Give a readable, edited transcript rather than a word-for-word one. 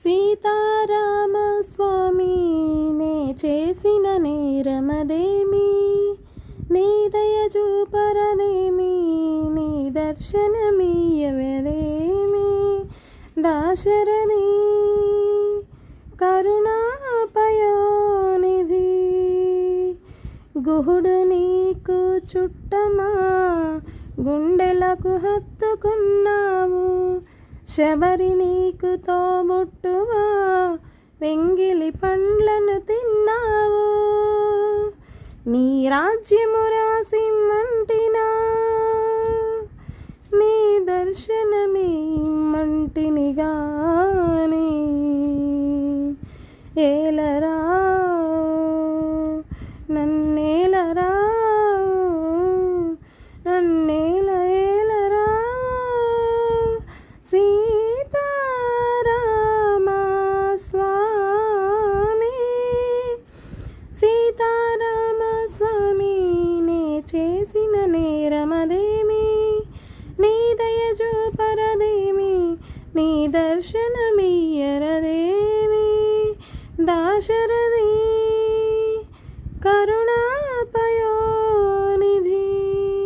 సీతారామ స్వామి నే చేసిన నేరమదేమి, నీ దయ చూపరదేమి, నీ దర్శనమీయవదేమి. దాశరథి కరుణాపయోనిధి, గుహుడు నీకు చుట్టమా, గుండెలకు హత్తుకున్నావు. శబరి నీకు తోబుట్టువా, వెంగిలి పండ్లను తిన్నావు. నీ రాజ్యము రాసిమ్మంటినా, నీ దర్శనమే మంటిని గాని. ఏలరా నన్నేలరా, నన్నేల ఏలరా. సీతారామ స్వామి, సీతారామ స్వామి నే చేసిన నేరమదేమి, నీ దయ చూపరదేమి, నీ దర్శనమీయరదేమి. దాశరథి కరుణ